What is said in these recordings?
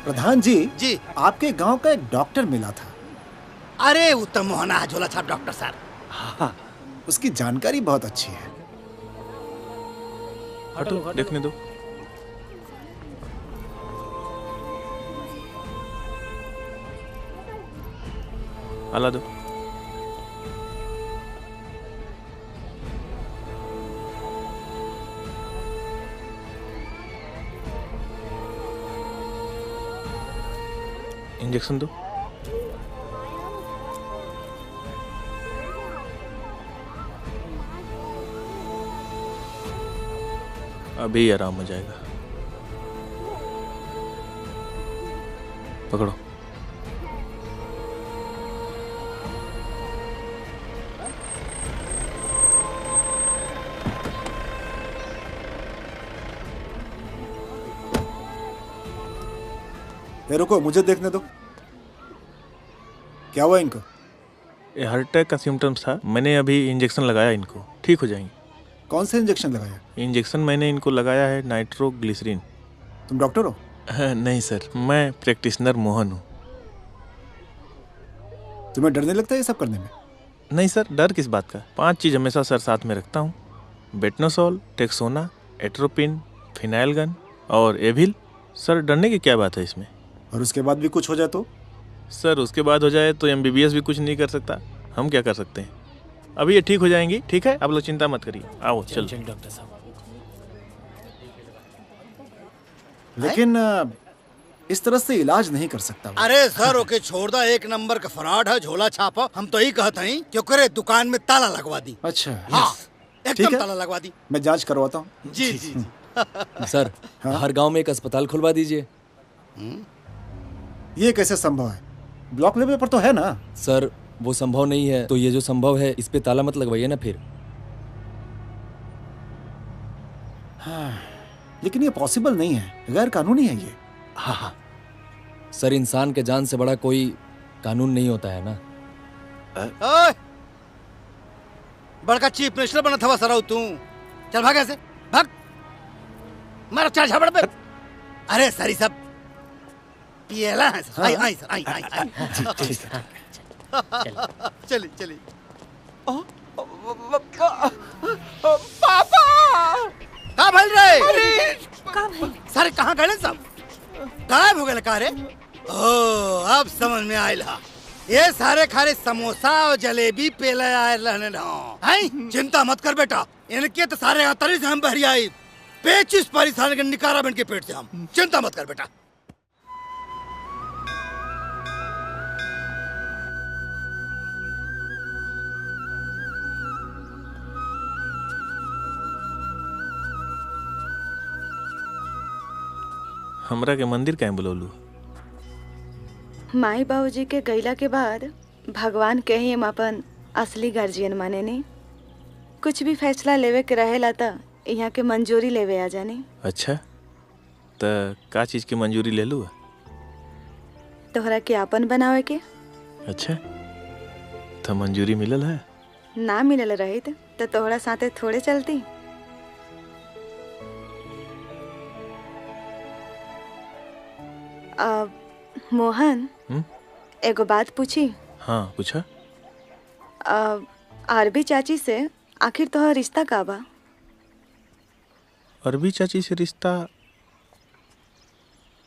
प्रधान जी जी आपके गांव का एक डॉक्टर मिला था। अरे उत्तम मोहना झोला छाप डॉक्टर सर। हाँ, उसकी जानकारी बहुत अच्छी है। हटो देखने दो। आला दो। इंजेक्शन दो। अभी आराम हो जाएगा। पकड़ो। रुको, मुझे देखने दो। क्या हुआ इनको? ये हार्ट अटैक का सिम्टम्स था। मैंने अभी इंजेक्शन लगाया, इनको ठीक हो जाएंगे। कौन सा इंजेक्शन लगाया? इंजेक्शन मैंने इनको लगाया है नाइट्रोग्लिसरीन। तुम डॉक्टर हो? नहीं सर, मैं प्रैक्टिशनर मोहन हूँ। तुम्हें डर नहीं लगता ये सब करने में? नहीं सर, डर किस बात का। 5 चीज़ हमेशा सर साथ में रखता हूँ: बेटनोसॉल, टेक्सोना, एट्रोपिन, फिनाइलगन और एविल। सर डरने की क्या बात है इसमें? और उसके बाद भी कुछ हो जाए तो? सर उसके बाद हो जाए तो MBBS भी कुछ नहीं कर सकता। हम क्या कर सकते हैं? अभी ये ठीक हो जाएंगी, ठीक है? आप लोग चिंता मत करिए। आओ चल। डॉक्टर साहब। लेकिन इस तरह से इलाज नहीं कर सकता वो। अरे सर ओके छोड़ दो, एक नंबर का फ्रॉड है झोला छापा। हम तो यही कहते हैं कि ओकरे दुकान में ताला लगवा दी। अच्छा हाँ ठीक एकदम है। ताला लगवा दी। मैं जांच करवाता हूँ। जी जी जी। सर हाँ? हर गांव में एक अस्पताल खुलवा दीजिए। ये कैसे संभव है? ब्लॉक लेवल पर तो है ना? सर वो संभव नहीं है तो ये जो संभव है इस पे ताला मत लगवाइए ना फिर। लेकिन ये पॉसिबल नहीं है, गैर कानूनी है ये। हाँ हाँ सर, इंसान के जान से बड़ा कोई कानून नहीं होता है ना। ओए बड़का चीफ मिनिस्टर बना था सराउ तू। चल भाग ऐसे भाग, मारो चार झापड़ पे। अरे सरी सब पिएला है। आई आई सर आई आई आई। चली चली। पापा का भइल रे? का भाई? सारे कहाँ गए सब? गायब हो गए का रे? ओ अब समझ में आयल हा। ये सारे खारे समोसा और जलेबी पेले आए रहने ना। चिंता मत कर बेटा, इनके तो सारे आतरी से हम बहरी आई। 25 परिसार के निकारा बन के पेट से हम। चिंता मत कर बेटा। हमरा के मंदिर काहे बुलौलू? माई बाबूजी के गईला के बाद भगवान के ही हम अपन असली गार्जियन माने ने। कुछ भी फैसला लेवे के रहेला त यहाँ के मंजूरी लेवे आ जाने। अच्छा त का चीज़ की मंजूरी ले लू? तोहरा के आपन बनावे के। अच्छा तो मंजूरी मिलल है? ना मिलल रहित तो तोहरा साथे थोड़े चलती। अब मोहन एगो बात पूछी? हाँ पूछा। आरबी चाची से आखिर तोहर रिश्ता का बा? अरबी चाची से रिश्ता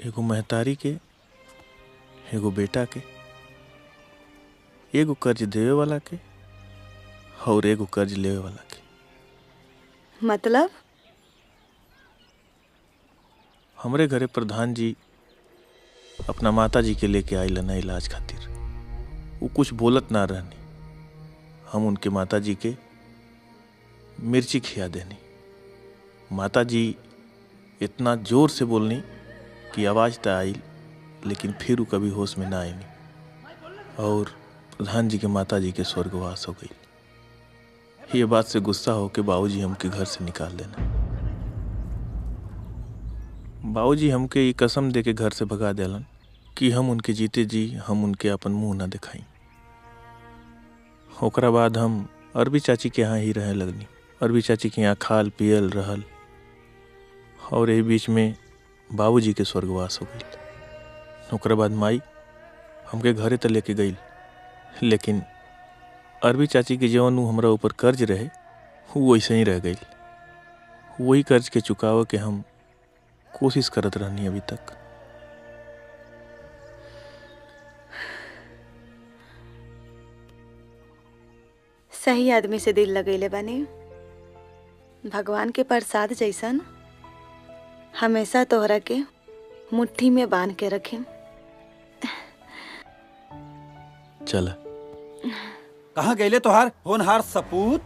एगो महतारी के, एगो बेटा के, एगो कर्ज देवे वाला के और एगो कर्ज लेवे वाला के। मतलब? हमरे घरे प्रधान जी अपना माता जी के लेके आइल ना इलाज खातिर। वो कुछ बोलत ना रहनी। हम उनके माता जी के मिर्ची खिया देनी। माता जी इतना जोर से बोलनी कि आवाज़ तो आई, लेकिन फिर वो कभी होश में ना आईनी और प्रधान जी के माता जी के स्वर्गवास हो गई। ये बात से गुस्सा हो के बाबूजी हमके घर से निकाल देना। बाबूजी हमके ये कसम दे के घर से भगा देलन कि हम उनके जीते जी हम उनके अपन मुंह ना दिखाई। ओकरा बाद हम अरबी चाची के यहाँ ही रहे लगनी। अरबी चाची के यहाँ खाल पियल रहल और यही बीच में बाबूजी के स्वर्गवास हो गई। ओकरा बाद माई हमके घरे त लेके गई, लेकिन अरबी चाची के जवन हमरा ऊपर कर्ज रहे वो वैसे ही रह गई। वही कर्ज के चुकावे के हम कोशिश करत रहनी अभी तक। सही आदमी से दिल लगैले बानी। भगवान के प्रसाद जैसन हमेशा तोहरा के मुट्ठी में बांध के रखे। चला कहाँ गईले तोहार होनहार सपूत?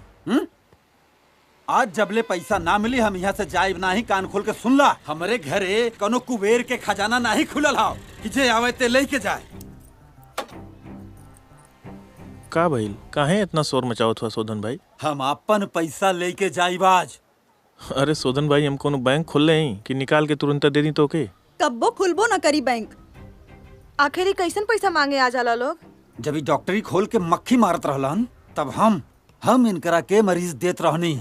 आज जबले पैसा ना मिली हम यहाँ से जाइब नाही। कान खोल के सुन ला, हमरे घरे कनो कुबेर के खजाना नाही खुलल हाव कि जे आवे ते लेके जाए। का भइल? काहे इतना शोर मचावत हुआ शोधन भाई? हम अपन पैसा लेके जाइब आज। अरे शोधन भाई, हम कोनो बैंक खोल हैं कि निकाल के तुरंत दे दी तो के? कब्बो खुलबो न करी बैंक। आखिर कैसन पैसा मांगे आ जाला लोग? जब ई डॉक्टरी खोल के मक्खी मारत रहलन तब हम इनकरा के मरीज देत रहनी।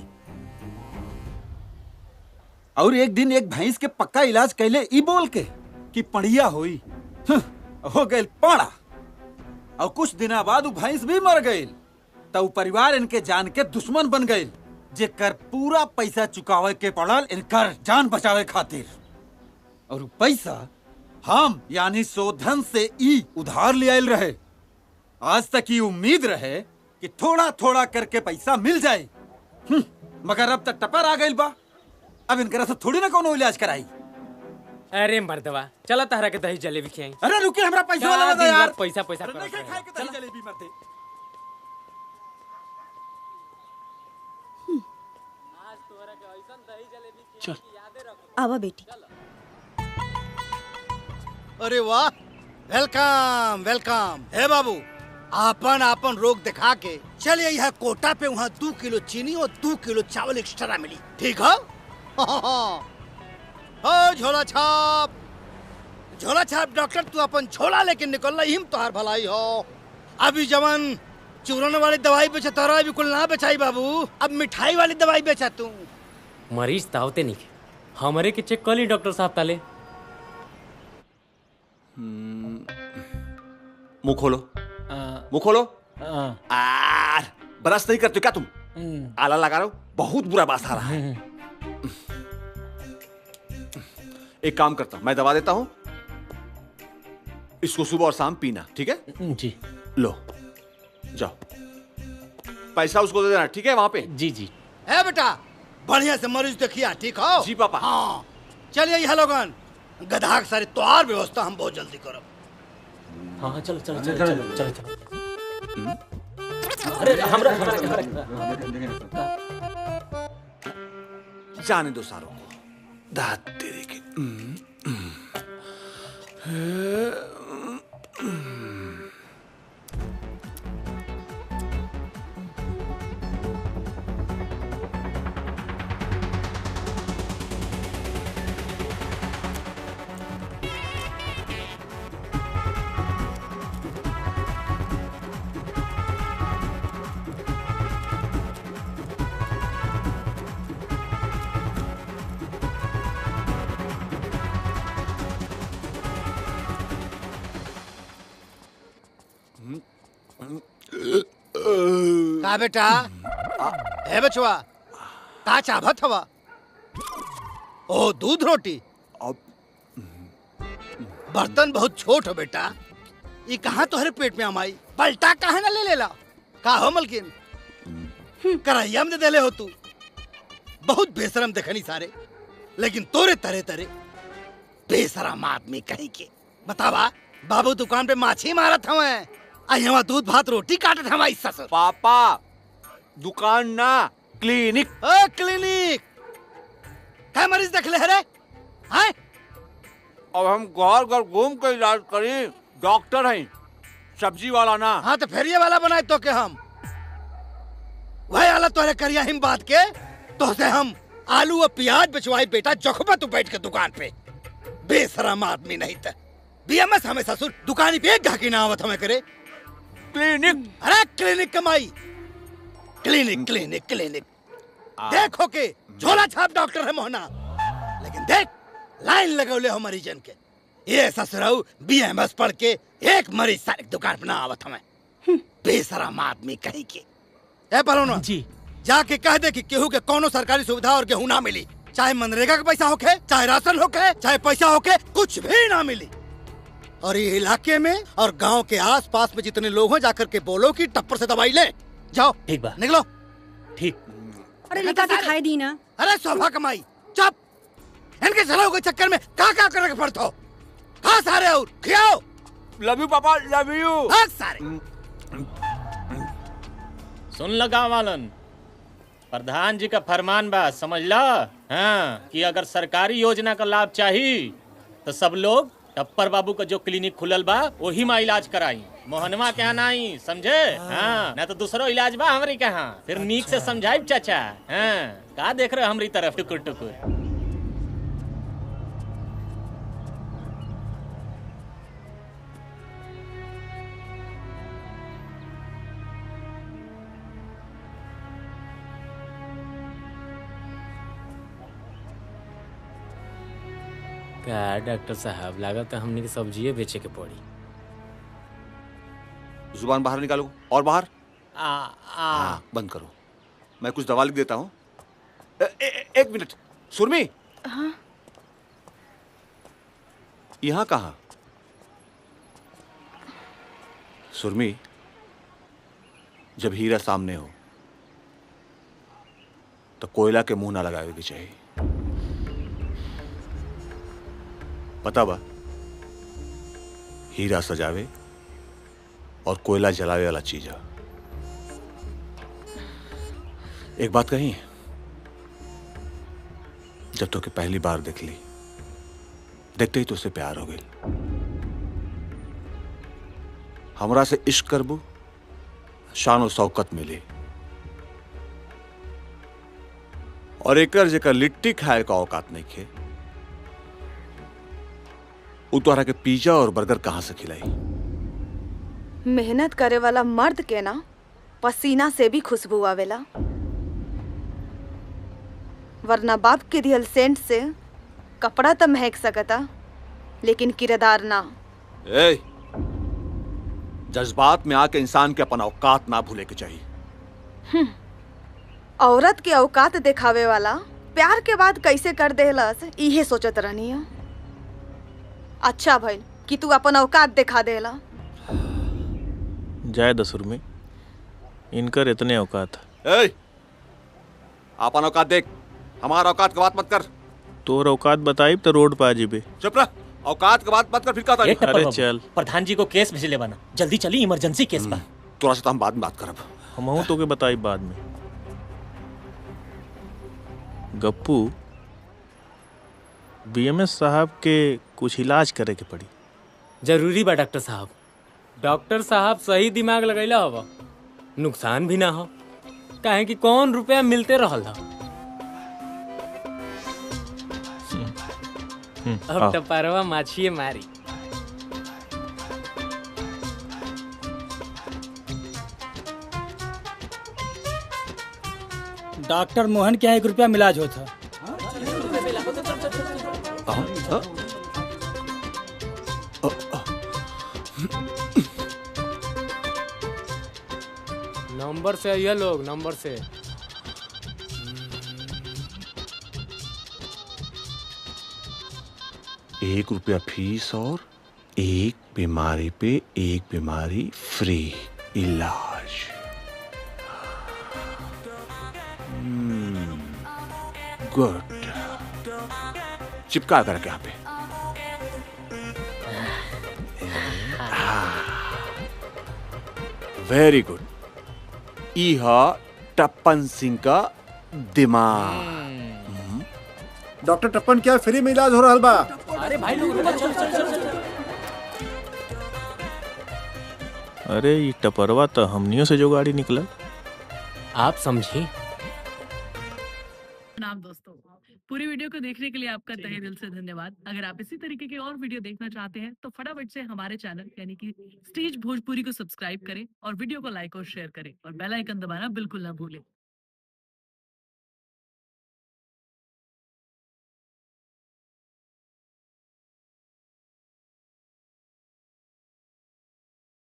और एक दिन एक भैंस के पक्का इलाज कैले ई बोल के कि पढ़िया होई, हो गए पाड़ा। और कुछ दिना बाद वो भैंस भी मर गई। तो परिवार इनके जान के दुश्मन बन गए, जेकर पूरा पैसा चुकावे के पड़ल इनकर जान बचावे खातिर। और वो पैसा हम यानी शोधन से ई उधार ले आयल रहे। आज तक ये उम्मीद रहे कि थोड़ा थोड़ा करके पैसा मिल जाए, मगर अब तक टपर आ गई बा। अब इनकरा से थोड़ी ना कोनो इलाज कराई। अरे मर्दवा, चला तहरा के दही जलेबी खियाई। अरे रुके, हमरा पैसा वाला दे यार। पैसा पैसा अरे नहीं खाए के दही जलेबी मत दे। चल आवा बेटी। अरे वाह, वेलकम वेलकम। हे बाबू, आपन आपन रोग दिखा के चलिए यहाँ कोटा पे। वहाँ 2 किलो चीनी और 2 किलो चावल एक्स्ट्रा मिली, ठीक है? ओ झोला छाप, झोला छाप डॉक्टर, तू अपन झोला लेके निकल रही हिम तोहार भलाई हो। अभी जवन चूरन वाली दवाई बेचा तारा बिल्कुल ना बेचाई बाबू, अब मिठाई वाली दवाई बेचा तू। मरीज तावते नहीं के, हमारे के चेक कर ली डॉक्टर साहब ताले। मुंह खोलो, मुंह खोलो। ब्रश नहीं करते क्या तुम? आला लगा रहे हो, बहुत बुरा बास आ रहा है। एक काम करता हूं, मैं दवा देता हूं, इसको सुबह और शाम पीना, ठीक है? जी लो जाओ, पैसा उसको दे देना, ठीक है? वहां पे। जी जी। है बेटा, बढ़िया से मरीज देखिया, ठीक हो? जी पापा। हाँ चलिए यहाँ लोगन, गधा के सारी तोहार व्यवस्था हम बहुत जल्दी करब। हाँ चलो चलो चलो चलो चलो चलो। अरे हमरा जाने दो सारों को, दांत तेरे के। का बेटा? है बचवा, का चाहत हवा? ओ दूध रोटी। बर्तन बहुत छोट हो बेटा, ये कहाँ तोहरे पेट में हमाई? पलटा कहाँ ना ले लेला? का हो मलकिन, कराइया में दे ले हो तू। बहुत बेशरम देखनी सारे, लेकिन तोरे तरे तरे बेशरम आदमी कहीं के। बतावा, बाबू दुकान पे माछी मारत हमें, यहाँ दूध भात रोटी काटत हमारी ससुर। पापा दुकान ना, क्लिनिक। क्लिनिक क्या मरीज देख ले रे? हैं? अब हम घर घर घूम के इलाज करी, डॉक्टर हैं, सब्जी वाला ना। हाँ तो फेरिया वाला बनाए तो के हम वही हालत तोहरे करिया हिम बात के तो से हम आलू और प्याज बेचवाई बेटा, जखबा तू बैठ के दुकान पे। बेशरम आदमी नहीं था। बीएमएस हमें ससुर दुकानी पे एक घाकी ना आवत हमें करे। क्लिनिक, अरे क्लिनिक कमाई, क्लिनिक क्लिनिक क्लिनिक। देखो के झोला छाप डॉक्टर है मोहना, लेकिन देख लाइन लगौले हो मरीजन के। ये ससुराऊ BMS पढ़ के एक मरीज सारे दुकान पे ना आवत हमें बेशरम आदमी कहीं के। ए पलोनो जी जाके कह दे कि केहू के कोनो सरकारी सुविधा और गेहूं ना मिली, चाहे मनरेगा का पैसा होके, चाहे राशन होके, चाहे पैसा होके, कुछ भी ना मिली। और ये इलाके में और गांव के आसपास में जितने लोग हैं जाकर के बोलो कि टप्पर से दवाई ले। जाओ ठीक बा निकलो। ठीक। अरे लिखा के खाई दी ना। अरे सोफा कमाई चुप। इनके चलाओ के चक्कर में का करे के पड़ता हो। खा सारे और खियाओ। लव यू पापा, लव यू। भाग सारे। सुन लगा वालन, प्रधान जी का फरमान बा, समझ ला। हाँ, कि अगर सरकारी योजना का लाभ चाहिए तो सब लोग टप्पर बाबू का जो क्लिनिक खुलल बा वही में इलाज कराई, मोहनवा के यहाँ नहीं, समझे। हाँ, ना तो दूसरो इलाज बा हमारी के यहाँ, फिर नीक से समझाई चाचा। हाँ, का देख रहे हमारी तरफ टुकुर टुकुर। क्या डॉक्टर साहब, लागत है हमने की सब्जियां बेचे के पड़ी। जुबान बाहर निकालो और बाहर। आ बंद करो, मैं कुछ दवा लिख देता हूँ। एक मिनट सुरमी। हाँ? यहाँ कहाँ? सुरमी, जब हीरा सामने हो तो कोयला के मुंह ना लगावे के चाहिए, पता बा। हीरा सजावे और कोयला जलावे वाला चीज है। एक बात कही, जब तो के पहली बार देख ली, देखते ही तो उससे प्यार हो गई। हमरा से इश्क करबू, शान और शौकत मिली, और एकर जेकर लिट्टी खाए का औकात नहीं खे, उतोहरा के पिज्जा और बर्गर कहां से खिलाई। मेहनत करे वाला मर्द के ना पसीना से भी खुशबू आवेला, वरना बाप के दियल सेंट से कपड़ा तो महक सकता लेकिन किरदार ना। ए, जज्बात में आके इंसान के अपन औकात ना भूले के चाहिए। औरत के औकात दिखावे वाला प्यार के बाद कैसे कर देहलस, इहे सोचत रहनी है। अच्छा भइल कि तू अपन औकात दिखा देला। जाए दसुर में इनकर इतने औकात है। ए, अपन औकात देख, हमारा औकात की बात मत कर। तोर औकात बताई तो रोड पे आ जीबे। चुप रह, औकात की बात मत कर। फिर क्या ए, टप्पर अरे बाबू, चल। प्रधान जी को केस भेजले बना, जल्दी चली, इमरजेंसी केस बा। थोड़ा सा तो हम बाद में बात करब। हमहू तो के बताई बाद में। गप्पू, BMS साहब के कुछ इलाज करे के पड़ी। जरूरी बा डॉक्टर साहब। डॉक्टर साहब सही दिमाग लगैला हवा, नुकसान भी ना हो, काहे कि कौन रुपया मिलते रहल हा। अब टपरवा माछिए मारी। डॉक्टर मोहन के यहाँ 1 रुपया में इलाज होता। नंबर से आइए लोग, नंबर से। ₹1 फीस और 1 बीमारी पे 1 बीमारी फ्री इलाज। गुड। चिपका कर यहाँ पे। Very good. इहा टप्पन सिंह का दिमाग। डॉक्टर टप्पन, क्या फ्री में इलाज हो रहा बा? अरे भाई लोग रुको, चल चल चल चल। अरे ये टपरवा तो हमनियों से जो गाड़ी निकला। आप समझिए। नाम दोस्तों, पूरी वीडियो को देखने के लिए आपका तहे दिल से धन्यवाद। अगर आप इसी तरीके के और वीडियो देखना चाहते हैं तो फटाफट से हमारे चैनल यानी कि स्टेज भोजपुरी को सब्सक्राइब करें और वीडियो को लाइक और शेयर करें और बेल आइकन दबाना बिल्कुल ना भूलें।